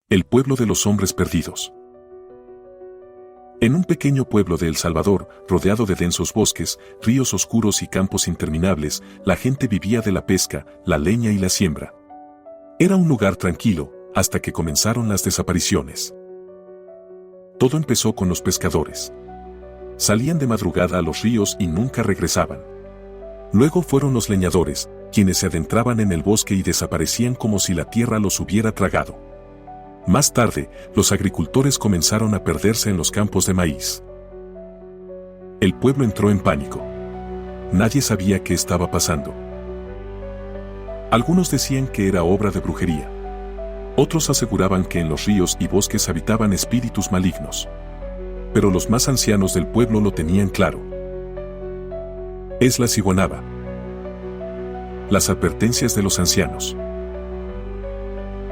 El pueblo de los hombres perdidos. En un pequeño pueblo de El Salvador, rodeado de densos bosques, ríos oscuros y campos interminables, la gente vivía de la pesca, la leña y la siembra. Era un lugar tranquilo, hasta que comenzaron las desapariciones. Todo empezó con los pescadores. Salían de madrugada a los ríos y nunca regresaban. Luego fueron los leñadores, quienes se adentraban en el bosque y desaparecían como si la tierra los hubiera tragado. Más tarde, los agricultores comenzaron a perderse en los campos de maíz. El pueblo entró en pánico. Nadie sabía qué estaba pasando. Algunos decían que era obra de brujería. Otros aseguraban que en los ríos y bosques habitaban espíritus malignos. Pero los más ancianos del pueblo lo tenían claro. Es la ciguanaba. Las advertencias de los ancianos.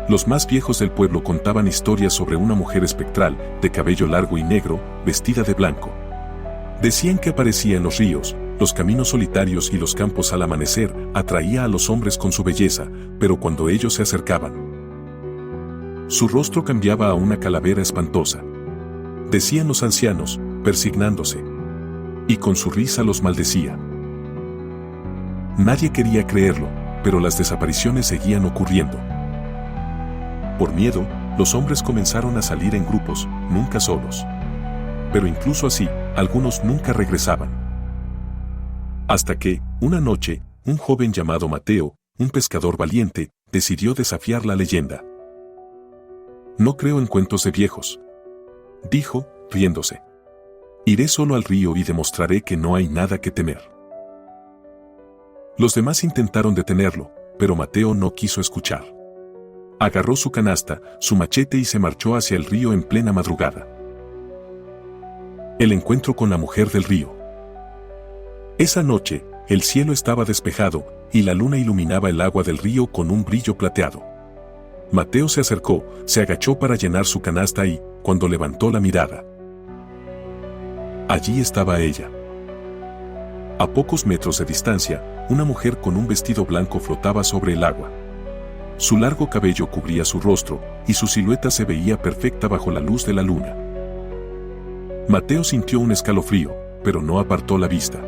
Los más viejos del pueblo contaban historias sobre una mujer espectral, de cabello largo y negro, vestida de blanco. Decían que aparecía en los ríos, los caminos solitarios y los campos al amanecer, atraía a los hombres con su belleza, pero cuando ellos se acercaban, su rostro cambiaba a una calavera espantosa. Decían los ancianos, persignándose. Y con su risa los maldecía. Nadie quería creerlo, pero las desapariciones seguían ocurriendo. Por miedo, los hombres comenzaron a salir en grupos, nunca solos. Pero incluso así, algunos nunca regresaban. Hasta que, una noche, un joven llamado Mateo, un pescador valiente, decidió desafiar la leyenda. No creo en cuentos de viejos, dijo, riéndose. Iré solo al río y demostraré que no hay nada que temer. Los demás intentaron detenerlo, pero Mateo no quiso escuchar. Agarró su canasta, su machete y se marchó hacia el río en plena madrugada. El encuentro con la mujer del río. Esa noche, el cielo estaba despejado, y la luna iluminaba el agua del río con un brillo plateado. Mateo se acercó, se agachó para llenar su canasta y, cuando levantó la mirada, allí estaba ella. A pocos metros de distancia, una mujer con un vestido blanco flotaba sobre el agua. Su largo cabello cubría su rostro, y su silueta se veía perfecta bajo la luz de la luna. Mateo sintió un escalofrío, pero no apartó la vista.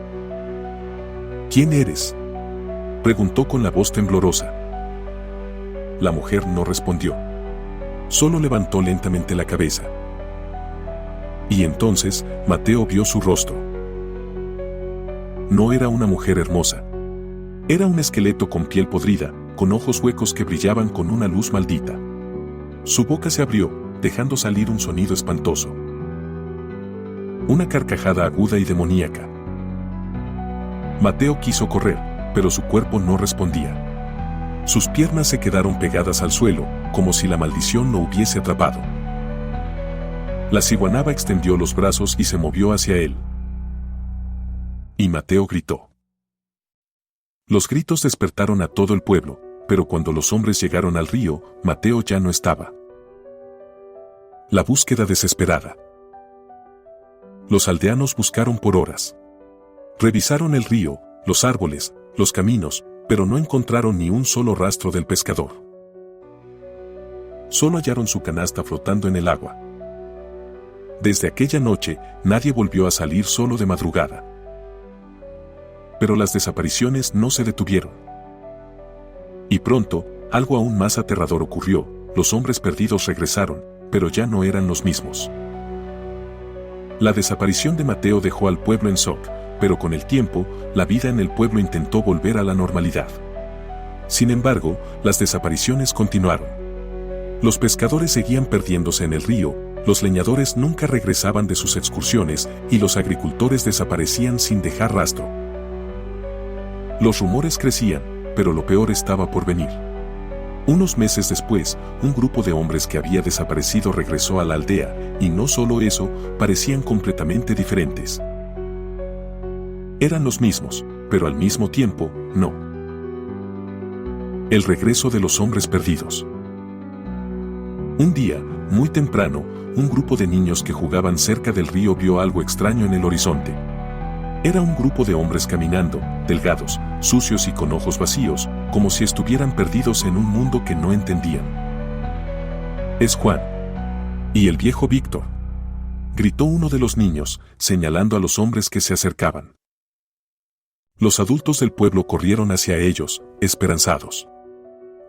¿Quién eres?, preguntó con la voz temblorosa. La mujer no respondió. Solo levantó lentamente la cabeza. Y entonces, Mateo vio su rostro. No era una mujer hermosa. Era un esqueleto con piel podrida, con ojos huecos que brillaban con una luz maldita. Su boca se abrió, dejando salir un sonido espantoso. Una carcajada aguda y demoníaca. Mateo quiso correr, pero su cuerpo no respondía. Sus piernas se quedaron pegadas al suelo, como si la maldición lo hubiese atrapado. La ciguanaba extendió los brazos y se movió hacia él. Y Mateo gritó. Los gritos despertaron a todo el pueblo, pero cuando los hombres llegaron al río, Mateo ya no estaba. La búsqueda desesperada. Los aldeanos buscaron por horas. Revisaron el río, los árboles, los caminos, pero no encontraron ni un solo rastro del pescador. Solo hallaron su canasta flotando en el agua. Desde aquella noche, nadie volvió a salir solo de madrugada. Pero las desapariciones no se detuvieron. Y pronto, algo aún más aterrador ocurrió. Los hombres perdidos regresaron, pero ya no eran los mismos. La desaparición de Mateo dejó al pueblo en shock, pero con el tiempo, la vida en el pueblo intentó volver a la normalidad. Sin embargo, las desapariciones continuaron. Los pescadores seguían perdiéndose en el río, los leñadores nunca regresaban de sus excursiones y los agricultores desaparecían sin dejar rastro. Los rumores crecían, pero lo peor estaba por venir. Unos meses después, un grupo de hombres que había desaparecido regresó a la aldea, y no solo eso, parecían completamente diferentes. Eran los mismos, pero al mismo tiempo, no. El regreso de los hombres perdidos. Un día, muy temprano, un grupo de niños que jugaban cerca del río vio algo extraño en el horizonte. Era un grupo de hombres caminando, delgados, sucios y con ojos vacíos, como si estuvieran perdidos en un mundo que no entendían. Es Juan. Y el viejo Víctor, gritó uno de los niños, señalando a los hombres que se acercaban. Los adultos del pueblo corrieron hacia ellos, esperanzados.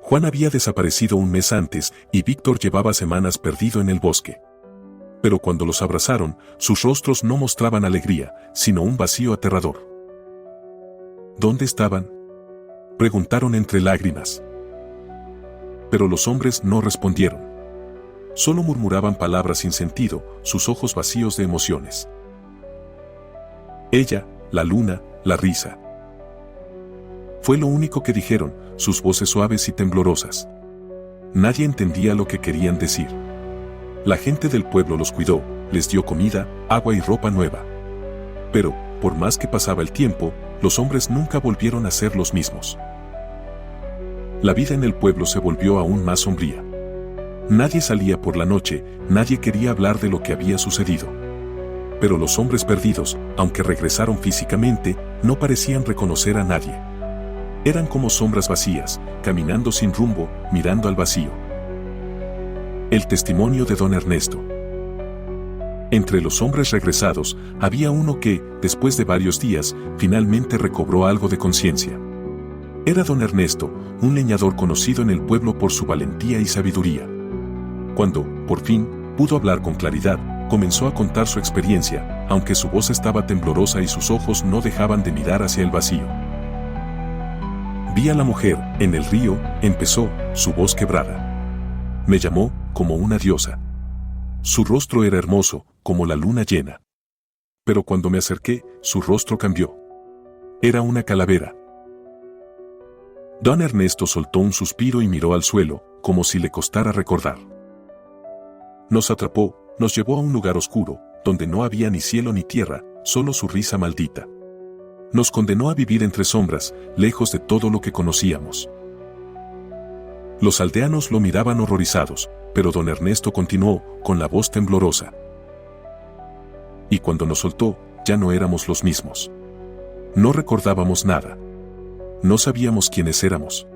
Juan había desaparecido un mes antes y Víctor llevaba semanas perdido en el bosque. Pero cuando los abrazaron, sus rostros no mostraban alegría, sino un vacío aterrador. ¿Dónde estaban?, preguntaron entre lágrimas. Pero los hombres no respondieron. Solo murmuraban palabras sin sentido, sus ojos vacíos de emociones. Ella, la luna, la risa. Fue lo único que dijeron, sus voces suaves y temblorosas. Nadie entendía lo que querían decir. La gente del pueblo los cuidó, les dio comida, agua y ropa nueva. Pero, por más que pasaba el tiempo, los hombres nunca volvieron a ser los mismos. La vida en el pueblo se volvió aún más sombría. Nadie salía por la noche, nadie quería hablar de lo que había sucedido. Pero los hombres perdidos, aunque regresaron físicamente, no parecían reconocer a nadie. Eran como sombras vacías, caminando sin rumbo, mirando al vacío. El testimonio de don Ernesto. Entre los hombres regresados, había uno que, después de varios días, finalmente recobró algo de conciencia. Era don Ernesto, un leñador conocido en el pueblo por su valentía y sabiduría. Cuando, por fin, pudo hablar con claridad, comenzó a contar su experiencia, aunque su voz estaba temblorosa y sus ojos no dejaban de mirar hacia el vacío. Vi a la mujer, en el río, empezó, su voz quebrada. Me llamó, como una diosa. Su rostro era hermoso, como la luna llena. Pero cuando me acerqué, su rostro cambió. Era una calavera. Don Ernesto soltó un suspiro y miró al suelo, como si le costara recordar. Nos atrapó, nos llevó a un lugar oscuro, donde no había ni cielo ni tierra, solo su risa maldita. Nos condenó a vivir entre sombras, lejos de todo lo que conocíamos. Los aldeanos lo miraban horrorizados, pero don Ernesto continuó, con la voz temblorosa. Y cuando nos soltó, ya no éramos los mismos. No recordábamos nada. No sabíamos quiénes éramos.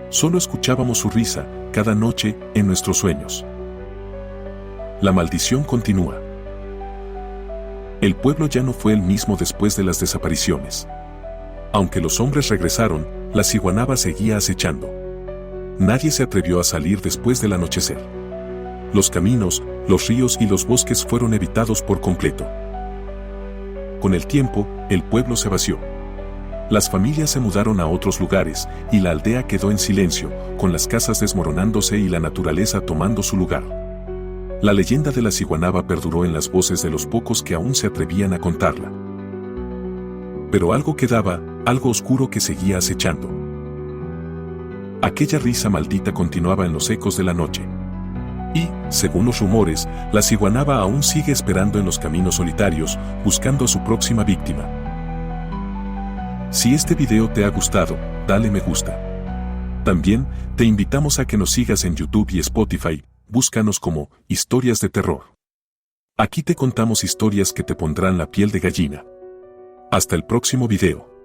Solo escuchábamos su risa, cada noche, en nuestros sueños. La maldición continúa. El pueblo ya no fue el mismo después de las desapariciones. Aunque los hombres regresaron, la ciguanaba seguía acechando. Nadie se atrevió a salir después del anochecer. Los caminos, los ríos y los bosques fueron evitados por completo. Con el tiempo, el pueblo se vació. Las familias se mudaron a otros lugares, y la aldea quedó en silencio, con las casas desmoronándose y la naturaleza tomando su lugar. La leyenda de la ciguanaba perduró en las voces de los pocos que aún se atrevían a contarla. Pero algo quedaba, algo oscuro que seguía acechando. Aquella risa maldita continuaba en los ecos de la noche. Y, según los rumores, la ciguanaba aún sigue esperando en los caminos solitarios, buscando a su próxima víctima. Si este video te ha gustado, dale me gusta. También, te invitamos a que nos sigas en YouTube y Spotify, búscanos como Historias de Terror. Aquí te contamos historias que te pondrán la piel de gallina. Hasta el próximo video.